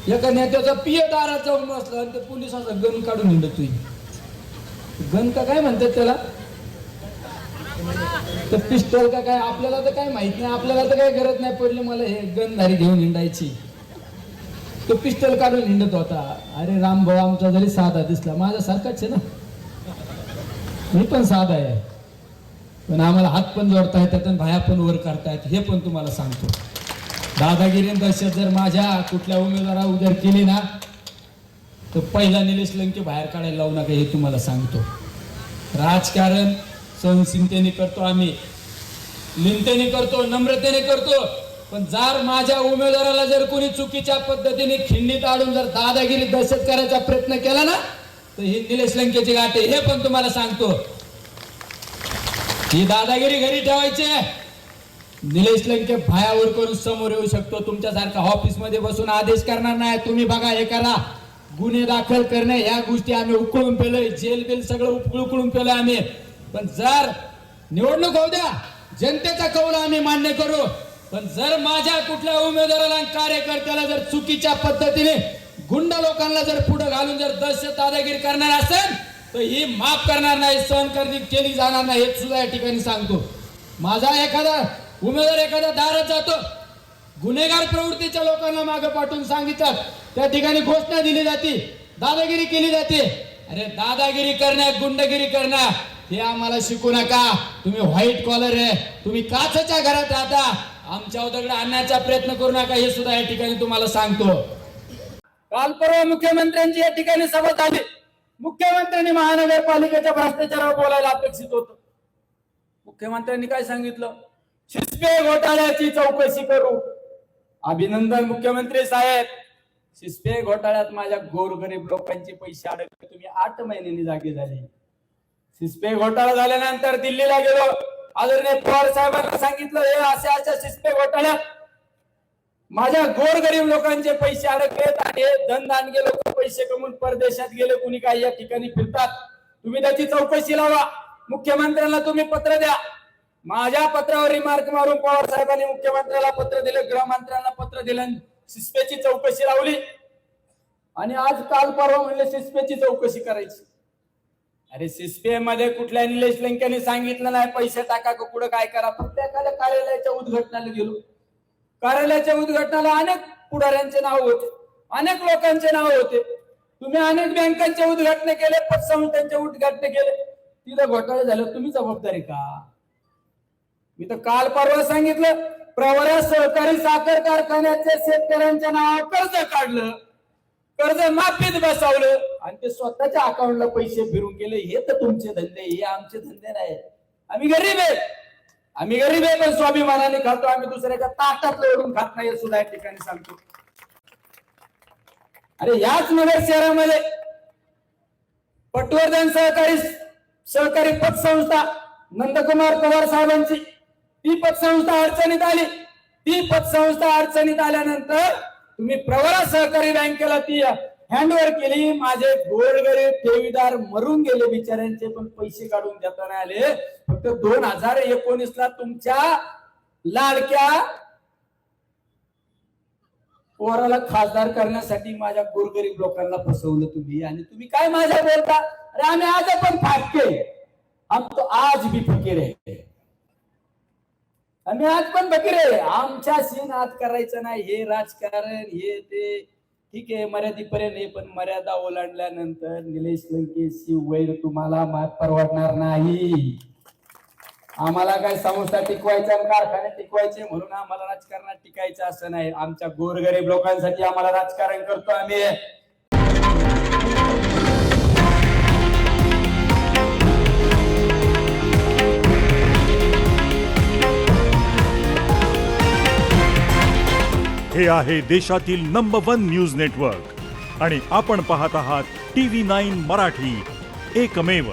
एका नेत्याचा पिय दारात जाऊन बसला आणि ते पोलिसाचा गन काढून हिंडतोय. गन का काय म्हणतात त्याला, तर पिस्टल का काय, आपल्याला तर काय माहित नाही. आपल्याला तर काय गरज नाही पडली मला हे गनधारी घेऊन हिंडायची. तो पिस्टल काढून हिंडत होता. अरे राम भाऊ आमचा जरी साधा दिसला, माझा सारखाच आहे ना, मी पण साधा आहे, पण आम्हाला हात पण जोडता येतात आणि भाया पण वर करतायत हे पण तुम्हाला सांगतो. दादागिरी दहशत जर माझ्या कुठल्या उमेदवारा उदर केली ना, तर पहिला निलेश लंके बाहेर काढायला लावू नका हे तुम्हाला सांगतो. राजकारण सहनशीलतेने करतो आम्ही, लिंतेने करतो, नम्रतेने करतो. पण जर माझ्या उमेदवाराला जर कोणी चुकीच्या पद्धतीने खिंडीत आडून जर दादागिरी दहशत करायचा प्रयत्न केला ना, तर ही निलेश लंकेची गाठ आहे हे पण तुम्हाला सांगतो. ही दादागिरी घरी ठेवायची. निलेश लंके भायावर करून समोर येऊ शकतो. तुमच्यासारखा ऑफिस मध्ये बसून आदेश करणार नाही. तुम्ही बघा हे करा, गुन्हे दाखल करणे ह्या गोष्टी आम्ही उकळून पेलोय, जेल बिल सगळं उकळून पेलोय आम्ही. पण जर निवडणूक होऊ द्या, जनतेचा कौल आम्ही मान्य करू. पण जर माझ्या कुठल्या उमेदवाराला कार्यकर्त्याला जर चुकीच्या पद्धतीने गुंड लोकांना जर पुढे घालून जर दहशत दादागिरी करणार असेल तर ही माफ करणार नाही, सहन केली जाणार नाही हे सुद्धा या ठिकाणी सांगतो. माझा एखादा उमेदवार एखादा दारात जातो, गुन्हेगार प्रवृत्तीच्या लोकांना मागे पाठवून सांगितलं, त्या ठिकाणी घोषणा दिली जाते, दादागिरी केली जाते. अरे दादागिरी करण्या, गुंडगिरी करणं हे आम्हाला शिकू नका. तुम्ही व्हाईट कॉलर आहे, तुम्ही काचच्या घरात राहता, आमच्या दगड आणण्याचा प्रयत्न करू नका हे सुद्धा या ठिकाणी तुम्हाला सांगतो. काल परवा मुख्यमंत्र्यांची या ठिकाणी सभा झाली. मुख्यमंत्र्यांनी महानगरपालिकेच्या भ्रष्टाचारावर बोलायला अपेक्षित होतं. मुख्यमंत्र्यांनी काय सांगितलं, शिस्पे घोटाळ्याची चौकशी करू. अभिनंदन मुख्यमंत्री साहेब, शिस्पे घोटाळ्यात माझ्या गोरगरीब लोकांचे पैसे अडकले, तुम्ही 8 महिन्यांनी जागे झाले. शिस्पे घोटाळा झाल्यानंतर दिल्लीला गेलो, आदरणीय पवार साहेबांना सांगितलं हे अशा शिस्पे घोटाळ्यात माझ्या गोरगरीब लोकांचे पैसे अडकलेत आणि धनदानगे लोक पैसे कमवून परदेशात गेले, कुणी काही या ठिकाणी फिरतात, तुम्ही त्याची चौकशी लावा. मुख्यमंत्र्यांना तुम्ही पत्र द्या. माझ्या पत्रावर रिमार्क मारून पवार साहेबांनी मुख्यमंत्र्याला पत्र दिलं, गृहमंत्र्यांना पत्र दिलं, शिस्पेची चौकशी लावली. आणि आज काल परवा म्हणले शिस्पेची चौकशी करायची. अरे शिस्पे मध्ये कुठल्या निलेश लंकेने सांगितलं नाही पैसे टाका का कुठं काय करा. फक्त एखाद्या कार्यालयाच्या उद्घाटनाला गेलो, कार्यालयाच्या उद्घाटनाला अनेक पुढाऱ्यांचे नाव होते, अनेक लोकांचे नाव होते. तुम्ही अनेक बँकांचे उद्घाटन केले, पतसंस्थांचे उद्घाटन केले, तिथं घोटाळे झालं, तुम्ही जबाबदारी का? मी तर काल परवा सांगितलं, प्रवरा सहकारी साखर कारखान्याचे शेतकऱ्यांच्या नावावर कर्ज काढलं, कर्ज माफीत बसवलं आणि ते स्वतःच्या अकाउंटला पैसे फिरून गेले. हे तर तुमचे धंदे, हे आमचे धंदे नाही. आम्ही गरीब आहे, आम्ही गरीब आहे, पण स्वाभिमानाने खातो. आम्ही दुसऱ्याच्या ताटात ओढून खात नाही हे सुद्धा या ठिकाणी सांगतो. अरे याच नगर शहरामध्ये पटवर्धन सहकारी पतसंस्था नंदकुमार पवार साहेबांची ती पतसंस्था अडचणीत आली. ती पतसंस्था अडचणीत आल्यानंतर तुम्ही प्रवरा सहकारी बँकेला ती हँडओव्हर केली. माझे गोरगरीब ठेवीदार मरून गेले बिचाऱ्यांचे, पण पैसे काढून देता नाही आले. फक्त 2019 ला तुमच्या लाडक्या पोराला खासदार करण्यासाठी माझ्या गोरगरीब लोकांना फसवलं तुम्ही. आणि तुम्ही काय माझ्या बोलता, अरे आम्ही आज पण फाटके, हम तो आज भी फकीर आहे, आम्ही आज पण फकीर आहे. आमच्याशी नाद करायचं नाही. हे राजकारण हे ते ठीक आहे मर्यादेपर्यंत आहे, पण मर्यादा ओलांडल्यानंतर निलेश लंकेशी वैर तुम्हाला परवडणार नाही. आम्हाला काय संस्था टिकवायच्या, कारखाने टिकवायचे म्हणून आम्हाला राजकारणात टिकायचं असं नाही. आमच्या गोरगरीब लोकांसाठी आम्हाला राजकारण करतो आम्ही. हे आहे देशातील नंबर 1 न्यूज नेटवर्क आणि आपण पाहत आहात TV9 मराठी, एकमेव.